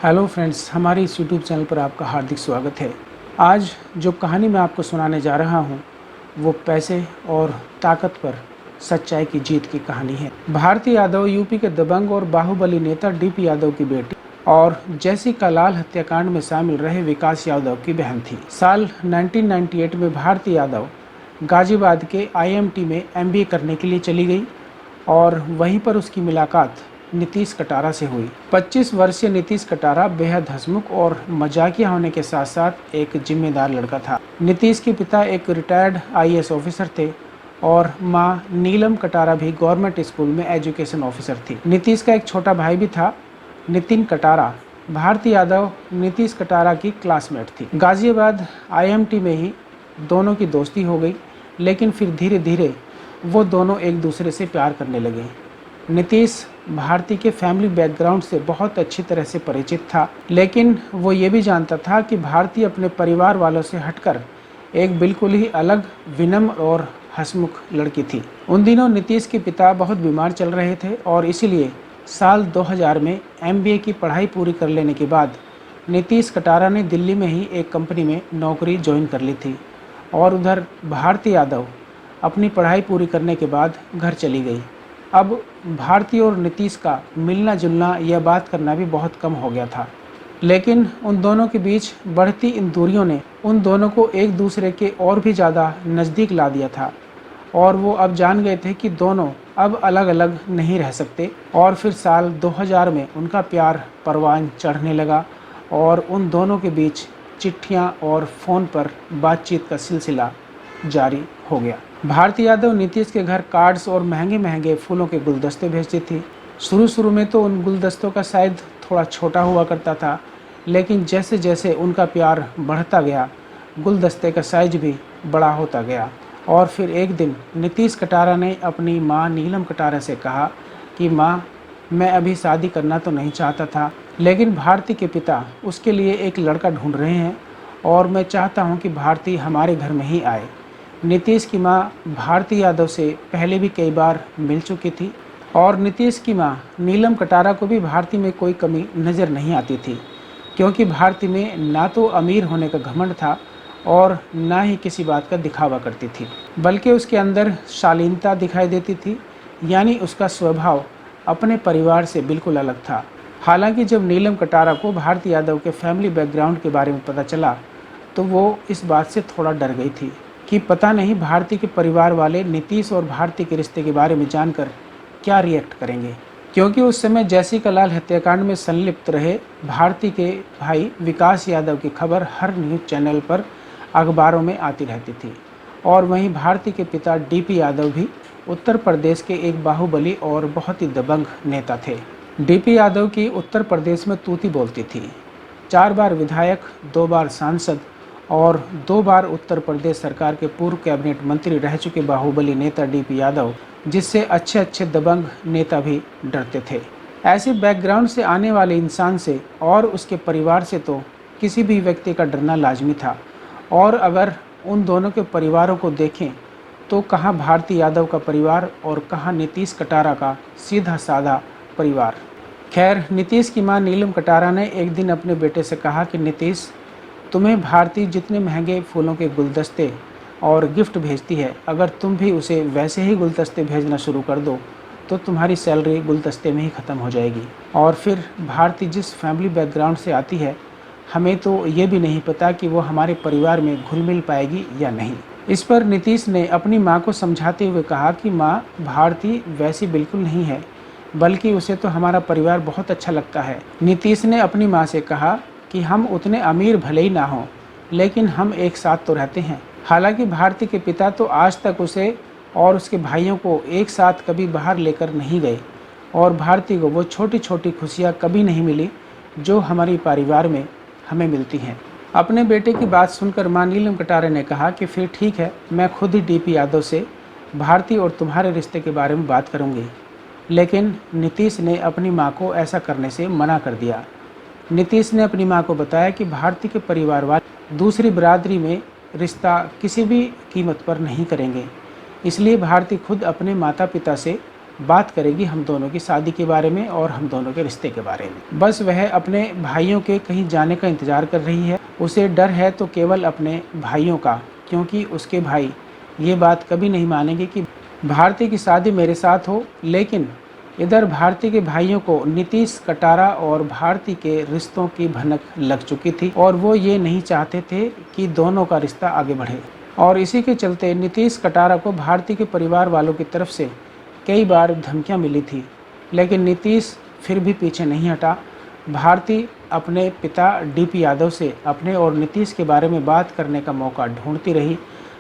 Hello friends, हमारे इस YouTube channel पर आपका हार्दिक स्वागत है। आज जो कहानी मैं आपको सुनाने जा रहा हूँ वो पैसे और ताकत पर सच्चाई की जीत की कहानी है। भारती यादव यूपी के दबंग और बाहुबली नेता डीपी यादव की बेटी और जैसिका लाल हत्याकांड में शामिल रहे विकास यादव की बहन थी। साल 1998 में भारती यादव गाजियाबाद के आईएमटी में एमबीए करने के लिए चली गई और वहीं पर उसकी मुलाकात नीतीश कटारा से हुई। 25 वर्षीय नीतीश कटारा बेहद हंसमुख और मजाकिया होने के साथ साथ एक जिम्मेदार लड़का था। नीतीश के पिता एक रिटायर्ड आईएएस ऑफिसर थे और मां नीलम कटारा भी गवर्नमेंट स्कूल में एजुकेशन ऑफिसर थी। नीतीश का एक छोटा भाई भी था, नितिन कटारा। भारती यादव नीतीश कटारा की क्लासमेट थी। गाजियाबाद आईएमटी में ही दोनों की दोस्ती हो गई, लेकिन फिर धीरे धीरे वो दोनों एक दूसरे से प्यार करने लगे। नीतीश भारती के फैमिली बैकग्राउंड से बहुत अच्छी तरह से परिचित था, लेकिन वो ये भी जानता था कि भारती अपने परिवार वालों से हटकर एक बिल्कुल ही अलग, विनम्र और हंसमुख लड़की थी। उन दिनों नीतीश के पिता बहुत बीमार चल रहे थे और इसीलिए साल 2000 में एमबीए की पढ़ाई पूरी कर लेने के बाद नीतीश कटारा ने दिल्ली में ही एक कंपनी में नौकरी ज्वाइन कर ली थी और उधर भारती यादव अपनी पढ़ाई पूरी करने के बाद घर चली गई। अब भारती और नीतीश का मिलना जुलना या बात करना भी बहुत कम हो गया था, लेकिन उन दोनों के बीच बढ़ती इन दूरियों ने उन दोनों को एक दूसरे के और भी ज़्यादा नज़दीक ला दिया था और वो अब जान गए थे कि दोनों अब अलग अलग नहीं रह सकते। और फिर साल 2000 में उनका प्यार परवान चढ़ने लगा और उन दोनों के बीच चिट्ठियाँ और फ़ोन पर बातचीत का सिलसिला जारी हो गया। भारती यादव नीतीश के घर कार्ड्स और महंगे महंगे फूलों के गुलदस्ते भेजती थी। शुरू में तो उन गुलदस्तों का शायद थोड़ा छोटा हुआ करता था, लेकिन जैसे जैसे उनका प्यार बढ़ता गया गुलदस्ते का साइज भी बड़ा होता गया। और फिर एक दिन नीतीश कटारा ने अपनी माँ नीलम कटारा से कहा कि माँ, मैं अभी शादी करना तो नहीं चाहता था, लेकिन भारती के पिता उसके लिए एक लड़का ढूंढ रहे हैं और मैं चाहता हूँ कि भारती हमारे घर में ही आए। नीतीश की मां भारती यादव से पहले भी कई बार मिल चुकी थी और नीतीश की मां नीलम कटारा को भी भारती में कोई कमी नज़र नहीं आती थी, क्योंकि भारती में ना तो अमीर होने का घमंड था और ना ही किसी बात का दिखावा करती थी, बल्कि उसके अंदर शालीनता दिखाई देती थी। यानी उसका स्वभाव अपने परिवार से बिल्कुल अलग था। हालांकि जब नीलम कटारा को भारती यादव के फैमिली बैकग्राउंड के बारे में पता चला तो वो इस बात से थोड़ा डर गई थी कि पता नहीं भारती के परिवार वाले नीतीश और भारती के रिश्ते के बारे में जानकर क्या रिएक्ट करेंगे, क्योंकि उस समय जैसिका लाल हत्याकांड में संलिप्त रहे भारती के भाई विकास यादव की खबर हर न्यूज़ चैनल पर, अखबारों में आती रहती थी। और वहीं भारती के पिता डीपी यादव भी उत्तर प्रदेश के एक बाहुबली और बहुत ही दबंग नेता थे। डीपी यादव की उत्तर प्रदेश में तूती बोलती थी। 4 बार विधायक, 2 बार सांसद और 2 बार उत्तर प्रदेश सरकार के पूर्व कैबिनेट मंत्री रह चुके बाहुबली नेता डीपी यादव, जिससे अच्छे अच्छे दबंग नेता भी डरते थे। ऐसे बैकग्राउंड से आने वाले इंसान से और उसके परिवार से तो किसी भी व्यक्ति का डरना लाजमी था। और अगर उन दोनों के परिवारों को देखें तो कहाँ भारती यादव का परिवार और कहाँ नीतीश कटारा का सीधा साधा परिवार। खैर, नीतीश की मां नीलम कटारा ने एक दिन अपने बेटे से कहा कि नीतीश, तुम्हें भारती जितने महंगे फूलों के गुलदस्ते और गिफ्ट भेजती है, अगर तुम भी उसे वैसे ही गुलदस्ते भेजना शुरू कर दो तो तुम्हारी सैलरी गुलदस्ते में ही ख़त्म हो जाएगी। और फिर भारती जिस फैमिली बैकग्राउंड से आती है, हमें तो ये भी नहीं पता कि वो हमारे परिवार में घुल मिल पाएगी या नहीं। इस पर नीतीश ने अपनी माँ को समझाते हुए कहा कि माँ, भारती वैसी बिल्कुल नहीं है, बल्कि उसे तो हमारा परिवार बहुत अच्छा लगता है। नीतीश ने अपनी माँ से कहा कि हम उतने अमीर भले ही ना हों, लेकिन हम एक साथ तो रहते हैं। हालांकि भारती के पिता तो आज तक उसे और उसके भाइयों को एक साथ कभी बाहर लेकर नहीं गए और भारती को वो छोटी छोटी खुशियाँ कभी नहीं मिली जो हमारे परिवार में हमें मिलती हैं। अपने बेटे की बात सुनकर मां नीलम कटारे ने कहा कि फिर ठीक है, मैं खुद ही डीपी यादव से भारती और तुम्हारे रिश्ते के बारे में बात करूँगी। लेकिन नीतीश ने अपनी माँ को ऐसा करने से मना कर दिया। नीतीश ने अपनी मां को बताया कि भारती के परिवार वाले दूसरी बिरादरी में रिश्ता किसी भी कीमत पर नहीं करेंगे, इसलिए भारती खुद अपने माता पिता से बात करेगी हम दोनों की शादी के बारे में और हम दोनों के रिश्ते के बारे में। बस वह अपने भाइयों के कहीं जाने का इंतज़ार कर रही है। उसे डर है तो केवल अपने भाइयों का, क्योंकि उसके भाई ये बात कभी नहीं मानेंगे कि भारती की शादी मेरे साथ हो। लेकिन इधर भारती के भाइयों को नीतीश कटारा और भारती के रिश्तों की भनक लग चुकी थी और वो ये नहीं चाहते थे कि दोनों का रिश्ता आगे बढ़े। और इसी के चलते नीतीश कटारा को भारती के परिवार वालों की तरफ से कई बार धमकियां मिली थी, लेकिन नीतीश फिर भी पीछे नहीं हटा। भारती अपने पिता डीपी यादव से अपने और नीतीश के बारे में बात करने का मौका ढूंढती रही,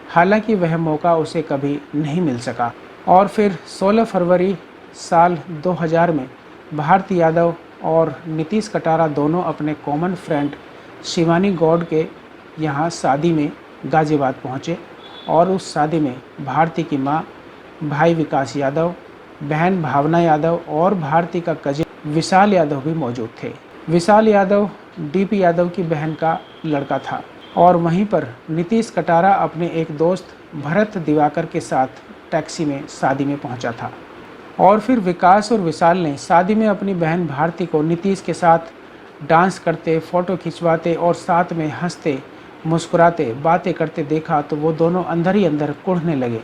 हालांकि वह मौका उसे कभी नहीं मिल सका। और फिर 16 फरवरी साल 2000 में भारती यादव और नीतीश कटारा दोनों अपने कॉमन फ्रेंड शिवानी गौड़ के यहाँ शादी में गाज़ियाबाद पहुँचे। और उस शादी में भारती की माँ, भाई विकास यादव, बहन भावना यादव और भारती का कजिन विशाल यादव भी मौजूद थे। विशाल यादव डीपी यादव की बहन का लड़का था। और वहीं पर नीतीश कटारा अपने एक दोस्त भरत दिवाकर के साथ टैक्सी में शादी में पहुंचा था। और फिर विकास और विशाल ने शादी में अपनी बहन भारती को नीतीश के साथ डांस करते, फ़ोटो खिंचवाते और साथ में हंसते मुस्कुराते बातें करते देखा तो वो दोनों अंदर ही अंदर कुढ़ने लगे।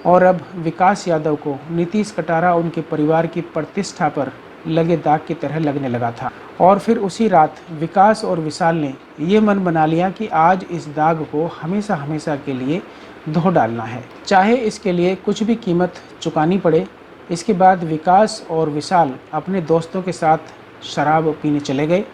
और अब विकास यादव को नीतीश कटारा उनके परिवार की प्रतिष्ठा पर लगे दाग की तरह लगने लगा था। और फिर उसी रात विकास और विशाल ने ये मन बना लिया कि आज इस दाग को हमेशा हमेशा के लिए धो डालना है, चाहे इसके लिए कुछ भी कीमत चुकानी पड़े। इसके बाद विकास और विशाल अपने दोस्तों के साथ शराब पीने चले गए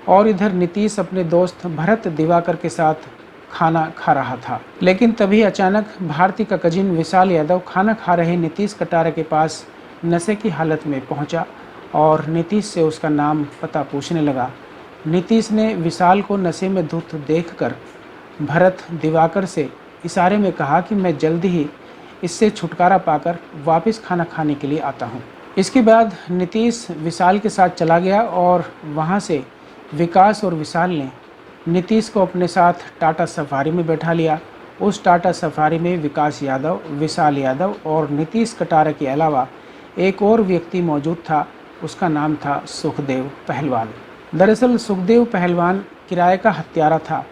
और इधर नीतीश अपने दोस्त भरत दिवाकर के साथ खाना खा रहा था। लेकिन तभी अचानक भारती का कजिन विशाल यादव खाना खा रहे नीतीश कटारा के पास नशे की हालत में पहुंचा और नीतीश से उसका नाम पता पूछने लगा। नीतीश ने विशाल को नशे में धुत देखकर भरत दिवाकर से इशारे में कहा कि मैं जल्दी ही इससे छुटकारा पाकर वापस खाना खाने के लिए आता हूं। इसके बाद नीतीश विशाल के साथ चला गया और वहां से विकास और विशाल ने नीतीश को अपने साथ टाटा सफारी में बैठा लिया। उस टाटा सफारी में विकास यादव, विशाल यादव और नीतीश कटारा के अलावा एक और व्यक्ति मौजूद था। उसका नाम था सुखदेव पहलवान। दरअसल सुखदेव पहलवान किराए का हत्यारा था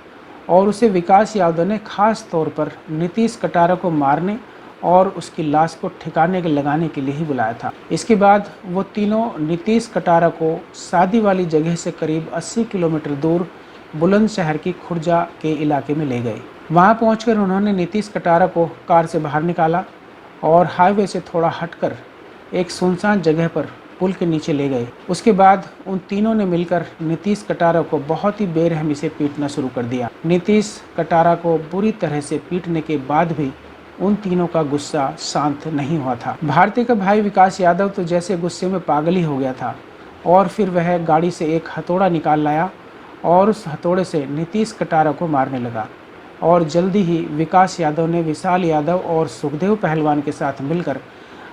और उसे विकास यादव ने खास तौर पर नीतीश कटारा को मारने और उसकी लाश को ठिकाने के लगाने के लिए ही बुलाया था। इसके बाद वो तीनों नीतीश कटारा को शादी वाली जगह से करीब 80 किलोमीटर दूर बुलंदशहर की खुर्जा के इलाके में ले गए। वहां पहुंचकर उन्होंने नीतीश कटारा को कार से बाहर निकाला और हाईवे से थोड़ा हटकर एक सुनसान जगह पर पुल के नीचे ले गए। उसके बाद उन तीनों ने मिलकर नीतीश कटारा को बहुत ही बेरहमी से पीटना शुरू कर दिया। नीतीश कटारा को बुरी तरह से पीटने के बाद भी उन तीनों का गुस्सा शांत नहीं हुआ था। भारती का भाई विकास यादव तो जैसे गुस्से में पागल ही हो गया था और फिर वह गाड़ी से एक हथौड़ा निकाल लाया और उस हथौड़े से नीतीश कटारा को मारने लगा। और जल्दी ही विकास यादव ने विशाल यादव और सुखदेव पहलवान के साथ मिलकर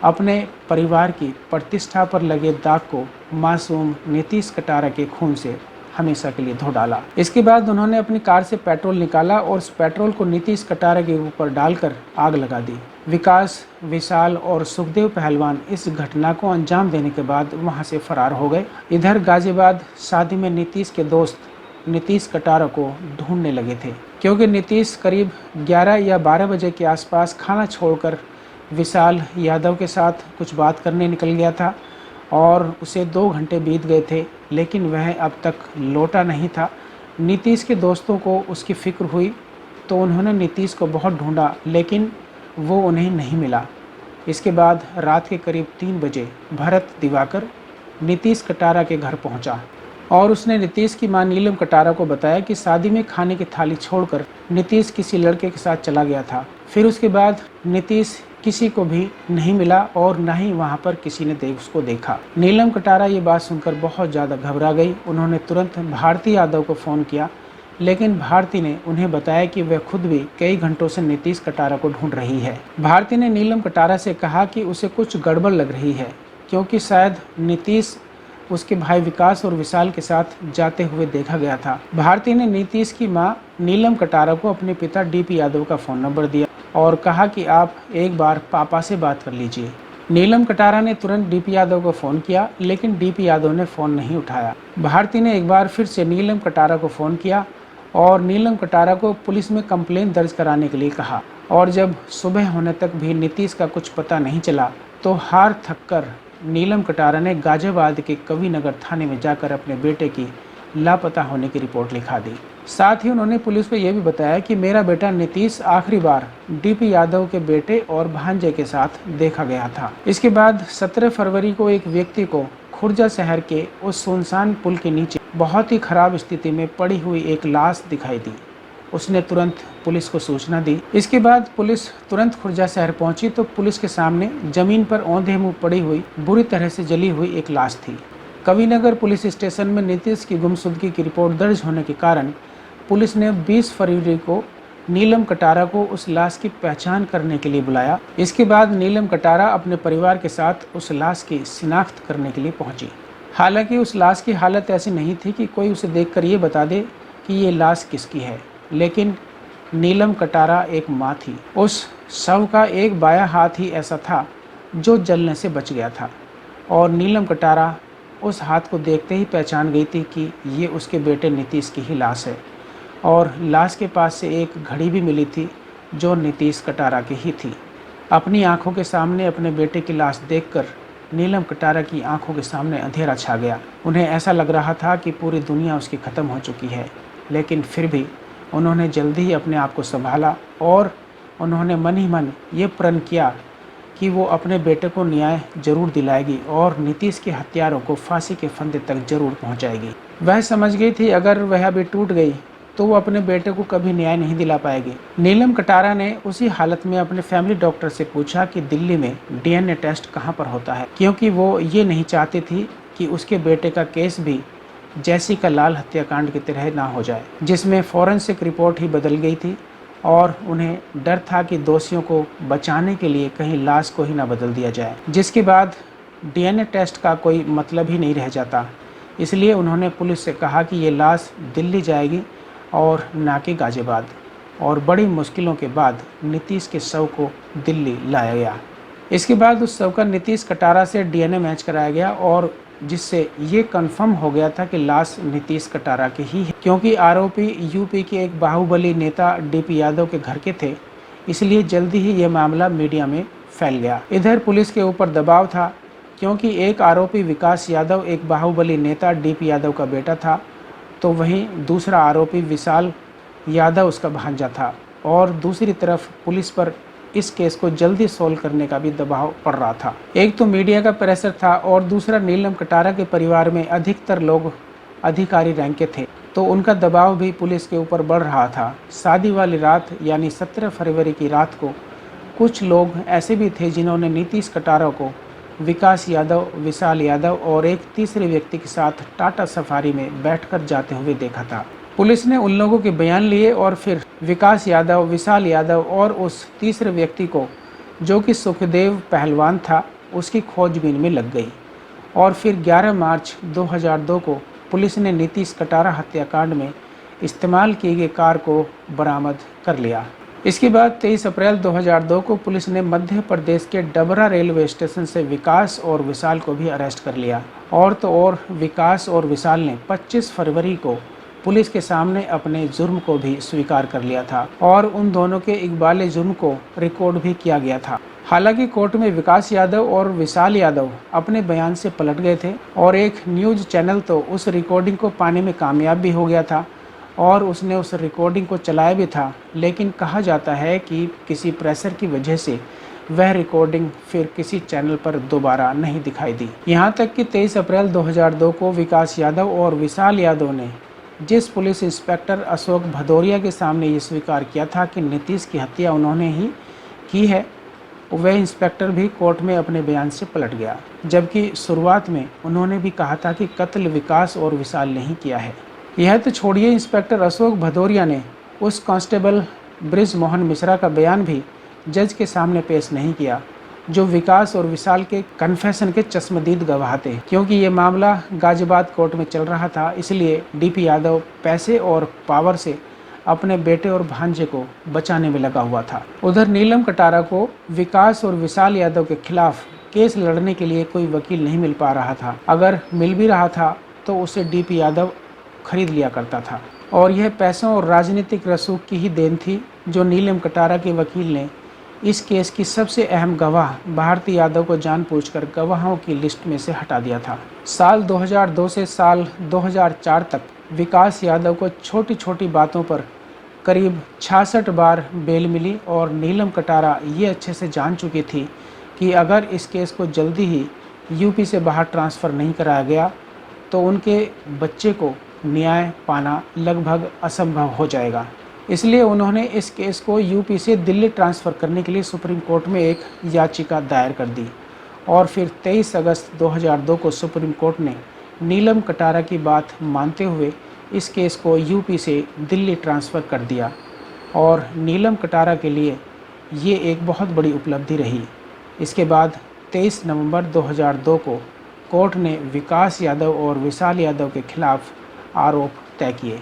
अपने परिवार की प्रतिष्ठा पर लगे दाग को मासूम नीतीश कटारा के खून से हमेशा के लिए धो डाला। इसके बाद उन्होंने अपनी कार से पेट्रोल निकाला और उस पेट्रोल को नीतीश कटारा के ऊपर डालकर आग लगा दी। विकास, विशाल और सुखदेव पहलवान इस घटना को अंजाम देने के बाद वहां से फरार हो गए। इधर गाजियाबाद शादी में नीतीश के दोस्त नीतीश कटारा को ढूंढने लगे थे, क्योंकि नीतीश करीब 11 या 12 बजे के आसपास खाना छोड़कर विशाल यादव के साथ कुछ बात करने निकल गया था और उसे 2 घंटे बीत गए थे, लेकिन वह अब तक लौटा नहीं था। नीतीश के दोस्तों को उसकी फ़िक्र हुई तो उन्होंने नीतीश को बहुत ढूंढा, लेकिन वो उन्हें नहीं मिला। इसके बाद रात के करीब 3 बजे भरत दिवाकर नीतीश कटारा के घर पहुंचा और उसने नीतीश की मां नीलम कटारा को बताया कि शादी में खाने की थाली छोड़कर नीतीश किसी लड़के के साथ चला गया था। फिर उसके बाद नीतीश किसी को भी नहीं मिला और न ही वहां पर किसी ने उसको देखा। नीलम कटारा ये बात सुनकर बहुत ज़्यादा घबरा गई। उन्होंने तुरंत भारती यादव को फ़ोन किया, लेकिन भारती ने उन्हें बताया कि वह खुद भी कई घंटों से नीतीश कटारा को ढूंढ रही है। भारती ने नीलम कटारा से कहा कि उसे कुछ गड़बड़ लग रही है, क्योंकि शायद नीतीश उसके भाई विकास और विशाल के साथ जाते हुए देखा गया था। भारती ने नीतीश की मां नीलम कटारा को अपने पिता डीपी यादव का फ़ोन नंबर दिया और कहा कि आप एक बार पापा से बात कर लीजिए। नीलम कटारा ने तुरंत डीपी यादव को फ़ोन किया, लेकिन डीपी यादव ने फ़ोन नहीं उठाया। भारती ने एक बार फिर से नीलम कटारा को फ़ोन किया और नीलम कटारा को पुलिस में कंप्लेंट दर्ज कराने के लिए कहा। और जब सुबह होने तक भी नीतीश का कुछ पता नहीं चला तो हार थककर नीलम कटारा ने गाजियाबाद के कविनगर थाने में जाकर अपने बेटे की लापता होने की रिपोर्ट लिखा दी। साथ ही उन्होंने पुलिस को यह भी बताया कि मेरा बेटा नीतीश आखिरी बार डीपी यादव के बेटे और भांजे के साथ देखा गया था। इसके बाद 17 फरवरी को एक व्यक्ति को खुर्जा शहर के उस सुनसान पुल के नीचे बहुत ही खराब स्थिति में पड़ी हुई एक लाश दिखाई दी। उसने तुरंत पुलिस को सूचना दी। इसके बाद पुलिस तुरंत खुर्जा शहर पहुंची तो पुलिस के सामने जमीन पर औंधे मुंह पड़ी हुई बुरी तरह से जली हुई एक लाश थी। कविनगर पुलिस स्टेशन में नीतीश की गुमशुदगी की रिपोर्ट दर्ज होने के कारण पुलिस ने 20 फरवरी को नीलम कटारा को उस लाश की पहचान करने के लिए बुलाया। इसके बाद नीलम कटारा अपने परिवार के साथ उस लाश की शिनाख्त करने के लिए पहुंची। हालांकि उस लाश की हालत ऐसी नहीं थी कि कोई उसे देखकर ये बता दे कि ये लाश किसकी है, लेकिन नीलम कटारा एक माँ थी। उस शव का एक बायां हाथ ही ऐसा था जो जलने से बच गया था और नीलम कटारा उस हाथ को देखते ही पहचान गई थी कि ये उसके बेटे नीतीश की ही लाश है। और लाश के पास से एक घड़ी भी मिली थी जो नीतीश कटारा की ही थी। अपनी आंखों के सामने अपने बेटे की लाश देखकर नीलम कटारा की आंखों के सामने अंधेरा छा गया। उन्हें ऐसा लग रहा था कि पूरी दुनिया उसकी ख़त्म हो चुकी है, लेकिन फिर भी उन्होंने जल्दी ही अपने आप को संभाला और उन्होंने मन ही मन ये प्रण किया कि वो अपने बेटे को न्याय जरूर दिलाएगी और नीतीश के हत्यारों को फांसी के फंदे तक जरूर पहुंचाएगी। वह समझ गई थी अगर वह अभी टूट गई तो वो अपने बेटे को कभी न्याय नहीं दिला पाएगी। नीलम कटारा ने उसी हालत में अपने फैमिली डॉक्टर से पूछा कि दिल्ली में डीएनए टेस्ट कहाँ पर होता है, क्योंकि वो ये नहीं चाहती थी कि उसके बेटे का केस भी जैसिका लाल हत्याकांड की तरह ना हो जाए, जिसमें फॉरेंसिक रिपोर्ट ही बदल गई थी और उन्हें डर था कि दोषियों को बचाने के लिए कहीं लाश को ही ना बदल दिया जाए, जिसके बाद डीएनए टेस्ट का कोई मतलब ही नहीं रह जाता। इसलिए उन्होंने पुलिस से कहा कि ये लाश दिल्ली जाएगी और ना कि गाजियाबाद। और बड़ी मुश्किलों के बाद नीतीश के शव को दिल्ली लाया गया। इसके बाद उस शव का नीतीश कटारा से डीएनए मैच कराया गया और जिससे ये कंफर्म हो गया था कि लाश नीतीश कटारा की ही है, क्योंकि आरोपी यूपी के एक बाहुबली नेता डीपी यादव के घर के थे। इसलिए जल्दी ही ये मामला मीडिया में फैल गया। इधर पुलिस के ऊपर दबाव था, क्योंकि एक आरोपी विकास यादव एक बाहुबली नेता डीपी यादव का बेटा था, तो वहीं दूसरा आरोपी विशाल यादव उसका भांजा था। और दूसरी तरफ पुलिस पर इस केस को जल्दी सोल्व करने का भी दबाव पड़ रहा था। एक तो मीडिया का प्रेशर था और दूसरा नीलम कटारा के परिवार में अधिकतर लोग अधिकारी रैंक के थे, तो उनका दबाव भी पुलिस के ऊपर बढ़ रहा था। शादी वाली रात यानी 17 फरवरी की रात को कुछ लोग ऐसे भी थे जिन्होंने नीतीश कटारा को विकास यादव, विशाल यादव और एक तीसरे व्यक्ति के साथ टाटा सफारी में बैठकर जाते हुए देखा था। पुलिस ने उन लोगों के बयान लिए और फिर विकास यादव, विशाल यादव और उस तीसरे व्यक्ति को, जो कि सुखदेव पहलवान था, उसकी खोजबीन में लग गई। और फिर 11 मार्च 2002 को पुलिस ने नीतीश कटारा हत्याकांड में इस्तेमाल की गई कार को बरामद कर लिया। इसके बाद 23 अप्रैल 2002 को पुलिस ने मध्य प्रदेश के डबरा रेलवे स्टेशन से विकास और विशाल को भी अरेस्ट कर लिया। और तो और विकास और विशाल ने 25 फरवरी को पुलिस के सामने अपने जुर्म को भी स्वीकार कर लिया था और उन दोनों के इकबाले जुर्म को रिकॉर्ड भी किया गया था। हालांकि कोर्ट में विकास यादव और विशाल यादव अपने बयान से पलट गए थे और एक न्यूज़ चैनल तो उस रिकॉर्डिंग को पाने में कामयाब भी हो गया था और उसने उस रिकॉर्डिंग को चलाया भी था, लेकिन कहा जाता है कि किसी प्रेशर की वजह से वह रिकॉर्डिंग फिर किसी चैनल पर दोबारा नहीं दिखाई दी। यहाँ तक कि 23 अप्रैल 2002 को विकास यादव और विशाल यादव ने जिस पुलिस इंस्पेक्टर अशोक भदौरिया के सामने ये स्वीकार किया था कि नीतीश की हत्या उन्होंने ही की है, वह इंस्पेक्टर भी कोर्ट में अपने बयान से पलट गया, जबकि शुरुआत में उन्होंने भी कहा था कि कत्ल विकास और विशाल ने ही किया है। यह तो छोड़िए, इंस्पेक्टर अशोक भदौरिया ने उस कांस्टेबल ब्रिज मोहन मिश्रा का बयान भी जज के सामने पेश नहीं किया, जो विकास और विशाल के कन्फेशन के चश्मदीद गवाह थे। क्योंकि ये मामला गाजियाबाद कोर्ट में चल रहा था, इसलिए डीपी यादव पैसे और पावर से अपने बेटे और भांजे को बचाने में लगा हुआ था। उधर नीलम कटारा को विकास और विशाल यादव के खिलाफ केस लड़ने के लिए कोई वकील नहीं मिल पा रहा था। अगर मिल भी रहा था तो उसे डीपी यादव खरीद लिया करता था। और यह पैसों और राजनीतिक रसूख की ही देन थी जो नीलम कटारा के वकील ने इस केस की सबसे अहम गवाह भारती यादव को जानबूझकर गवाहों की लिस्ट में से हटा दिया था। साल 2002 से साल 2004 तक विकास यादव को छोटी छोटी बातों पर करीब 66 बार बेल मिली और नीलम कटारा ये अच्छे से जान चुकी थी कि अगर इस केस को जल्दी ही यूपी से बाहर ट्रांसफ़र नहीं कराया गया तो उनके बच्चे को न्याय पाना लगभग असंभव हो जाएगा। इसलिए उन्होंने इस केस को यूपी से दिल्ली ट्रांसफ़र करने के लिए सुप्रीम कोर्ट में एक याचिका दायर कर दी और फिर 23 अगस्त 2002 को सुप्रीम कोर्ट ने नीलम कटारा की बात मानते हुए इस केस को यूपी से दिल्ली ट्रांसफ़र कर दिया। और नीलम कटारा के लिए ये एक बहुत बड़ी उपलब्धि रही। इसके बाद 23 नवंबर 2002 को कोर्ट ने विकास यादव और विशाल यादव के खिलाफ आरोप तय किए।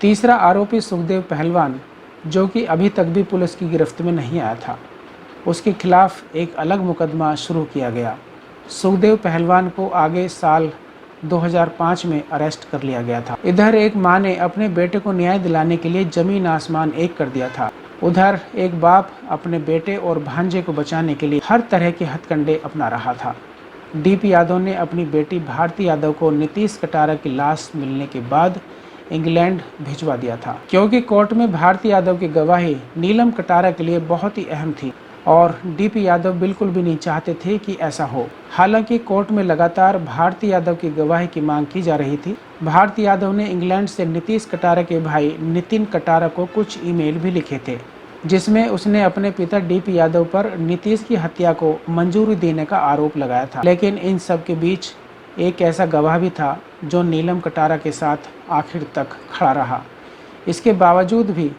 तीसरा आरोपी सुखदेव पहलवान, जो कि अभी तक भी पुलिस की गिरफ्त में नहीं आया था, उसके खिलाफ एक अलग मुकदमा शुरू किया गया। सुखदेव पहलवान को आगे साल 2005 में अरेस्ट कर लिया गया था। इधर एक मां ने अपने बेटे को न्याय दिलाने के लिए जमीन आसमान एक कर दिया था। उधर एक बाप अपने बेटे और भांजे को बचाने के लिए हर तरह के हथकंडे अपना रहा था। डीपी यादव ने अपनी बेटी भारती यादव को नीतीश कटारा की लाश मिलने के बाद इंग्लैंड भिजवा दिया था, क्योंकि कोर्ट में भारती यादव की गवाही नीलम कटारा के लिए बहुत ही अहम थी और डीपी यादव बिल्कुल भी नहीं चाहते थे कि ऐसा हो। हालांकि कोर्ट में लगातार भारती यादव की गवाही की मांग की जा रही थी। भारती यादव ने इंग्लैंड से नीतीश कटारा के भाई नितिन कटारा को कुछ ईमेल भी लिखे थे, जिसमें उसने अपने पिता डीपी यादव पर नीतीश की हत्या को मंजूरी देने का आरोप लगाया था। लेकिन इन सब के बीच एक ऐसा गवाह भी था जो नीलम कटारा के साथ आखिर तक खड़ा रहा। इसके बावजूद भी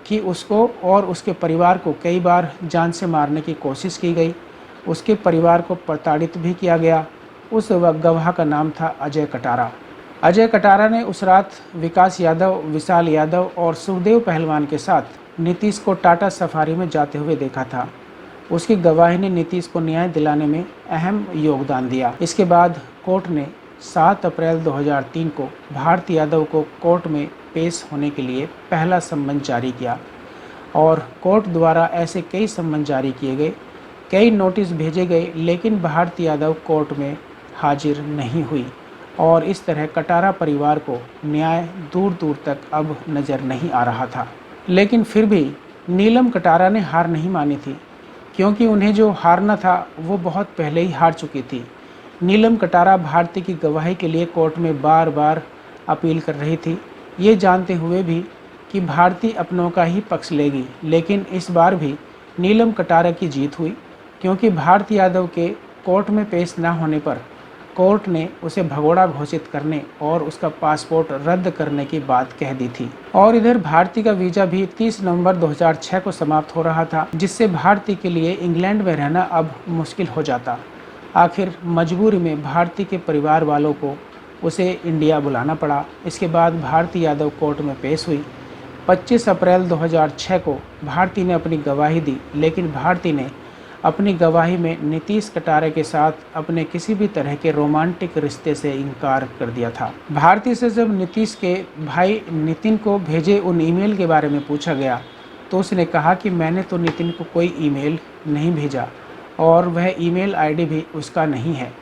कि उसको और उसके परिवार को कई बार जान से मारने की कोशिश की गई, उसके परिवार को प्रताड़ित भी किया गया। उस गवाह का नाम था अजय कटारा। अजय कटारा ने उस रात विकास यादव, विशाल यादव और सुखदेव पहलवान के साथ नीतीश को टाटा सफारी में जाते हुए देखा था। उसकी गवाही ने नीतीश को न्याय दिलाने में अहम योगदान दिया। इसके बाद कोर्ट ने 7 अप्रैल 2003 को भारती यादव को कोर्ट में पेश होने के लिए पहला सम्मन जारी किया और कोर्ट द्वारा ऐसे कई सम्मन जारी किए गए, कई नोटिस भेजे गए, लेकिन भारती यादव कोर्ट में हाजिर नहीं हुई और इस तरह कटारा परिवार को न्याय दूर दूर तक अब नज़र नहीं आ रहा था। लेकिन फिर भी नीलम कटारा ने हार नहीं मानी थी, क्योंकि उन्हें जो हारना था वो बहुत पहले ही हार चुकी थी। नीलम कटारा भारती की गवाही के लिए कोर्ट में बार बार अपील कर रही थी, ये जानते हुए भी कि भारती अपनों का ही पक्ष लेगी। लेकिन इस बार भी नीलम कटारा की जीत हुई, क्योंकि भारती यादव के कोर्ट में पेश न होने पर कोर्ट ने उसे भगोड़ा घोषित करने और उसका पासपोर्ट रद्द करने की बात कह दी थी। और इधर भारती का वीज़ा भी 30 नवंबर 2006 को समाप्त हो रहा था, जिससे भारती के लिए इंग्लैंड में रहना अब मुश्किल हो जाता। आखिर मजबूरी में भारती के परिवार वालों को उसे इंडिया बुलाना पड़ा। इसके बाद भारती यादव कोर्ट में पेश हुई। 25 अप्रैल 2006 को भारती ने अपनी गवाही दी, लेकिन भारती ने अपनी गवाही में नीतीश कटारा के साथ अपने किसी भी तरह के रोमांटिक रिश्ते से इनकार कर दिया था। भारती से जब नीतीश के भाई नितिन को भेजे उन ईमेल के बारे में पूछा गया तो उसने कहा कि मैंने तो नितिन को कोई ईमेल नहीं भेजा और वह ईमेल आईडी भी उसका नहीं है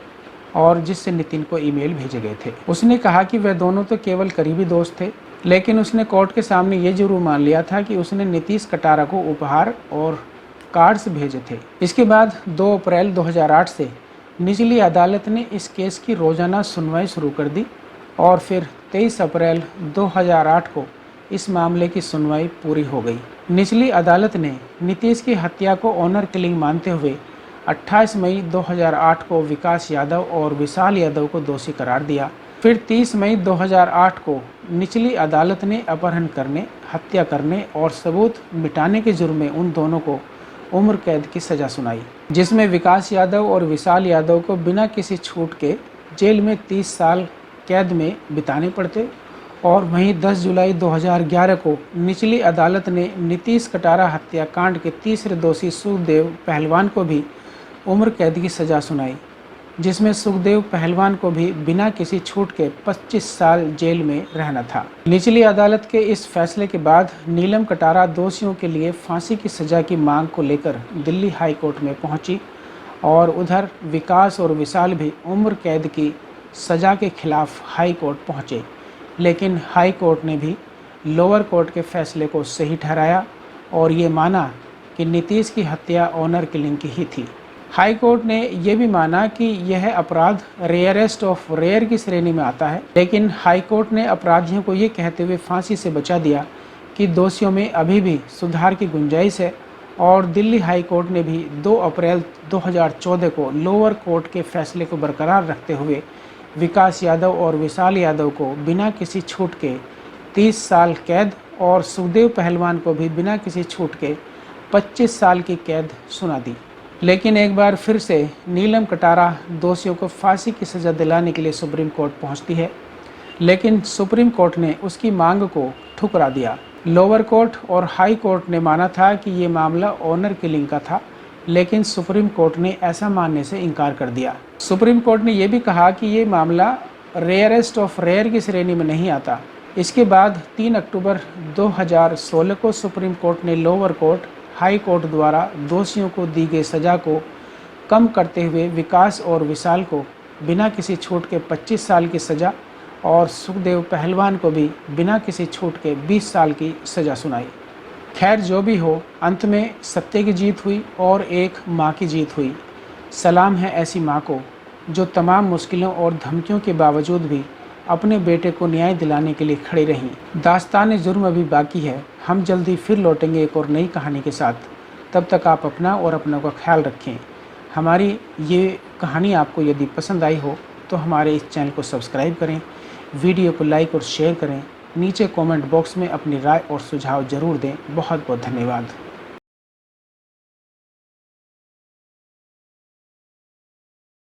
और जिससे नितिन को ईमेल भेजे गए थे। उसने कहा कि वह दोनों तो केवल करीबी दोस्त थे, लेकिन उसने कोर्ट के सामने ये जरूर मान लिया था कि उसने नीतीश कटारा को उपहार और कार्ड्स भेजे थे। इसके बाद 2 अप्रैल 2008 से निचली अदालत ने इस केस की रोज़ाना सुनवाई शुरू कर दी और फिर 23 अप्रैल 2008 को इस मामले की सुनवाई पूरी हो गई। निचली अदालत ने नीतीश की हत्या को ऑनर किलिंग मानते हुए 28 मई 2008 को विकास यादव और विशाल यादव को दोषी करार दिया। फिर 30 मई 2008 को निचली अदालत ने अपहरण करने, हत्या करने और सबूत मिटाने के जुर्म में उन दोनों को उम्र कैद की सज़ा सुनाई, जिसमें विकास यादव और विशाल यादव को बिना किसी छूट के जेल में 30 साल कैद में बिताने पड़ते। और वहीं 10 जुलाई 2011 को निचली अदालत ने नीतीश कटारा हत्याकांड के तीसरे दोषी सुखदेव पहलवान को भी उम्र कैद की सज़ा सुनाई, जिसमें सुखदेव पहलवान को भी बिना किसी छूट के 25 साल जेल में रहना था। निचली अदालत के इस फैसले के बाद नीलम कटारा दोषियों के लिए फांसी की सज़ा की मांग को लेकर दिल्ली हाई कोर्ट में पहुंची और उधर विकास और विशाल भी उम्र कैद की सज़ा के खिलाफ हाई कोर्ट पहुंचे, लेकिन हाई कोर्ट ने भी लोअर कोर्ट के फैसले को सही ठहराया और ये माना कि नीतीश की हत्या ऑनर किलिंग की ही थी। हाई कोर्ट ने यह भी माना कि यह अपराध रेयरेस्ट ऑफ रेयर की श्रेणी में आता है, लेकिन हाई कोर्ट ने अपराधियों को ये कहते हुए फांसी से बचा दिया कि दोषियों में अभी भी सुधार की गुंजाइश है और दिल्ली हाई कोर्ट ने भी 2 अप्रैल 2014 को लोअर कोर्ट के फैसले को बरकरार रखते हुए विकास यादव और विशाल यादव को बिना किसी छूट के 30 साल कैद और सुखदेव पहलवान को भी बिना किसी छूट के 25 साल की कैद सुना दी। लेकिन एक बार फिर से नीलम कटारा दोषियों को फांसी की सज़ा दिलाने के लिए सुप्रीम कोर्ट पहुंचती है, लेकिन सुप्रीम कोर्ट ने उसकी मांग को ठुकरा दिया। लोअर कोर्ट और हाई कोर्ट ने माना था कि ये मामला ऑनर किलिंग का था, लेकिन सुप्रीम कोर्ट ने ऐसा मानने से इनकार कर दिया। सुप्रीम कोर्ट ने यह भी कहा कि ये मामला रेयरेस्ट ऑफ रेयर की श्रेणी में नहीं आता। इसके बाद 3 अक्टूबर 2016 को सुप्रीम कोर्ट ने लोअर कोर्ट, हाई कोर्ट द्वारा दोषियों को दी गई सज़ा को कम करते हुए विकास और विशाल को बिना किसी छूट के 25 साल की सज़ा और सुखदेव पहलवान को भी बिना किसी छूट के 20 साल की सज़ा सुनाई। खैर जो भी हो, अंत में सत्य की जीत हुई और एक माँ की जीत हुई। सलाम है ऐसी माँ को जो तमाम मुश्किलों और धमकियों के बावजूद भी अपने बेटे को न्याय दिलाने के लिए खड़ी रहीं। दास्तान जुर्म अभी बाकी है। हम जल्दी फिर लौटेंगे एक और नई कहानी के साथ। तब तक आप अपना और अपनों का ख्याल रखें। हमारी ये कहानी आपको यदि पसंद आई हो तो हमारे इस चैनल को सब्सक्राइब करें, वीडियो को लाइक और शेयर करें। नीचे कमेंट बॉक्स में अपनी राय और सुझाव ज़रूर दें। बहुत बहुत धन्यवाद।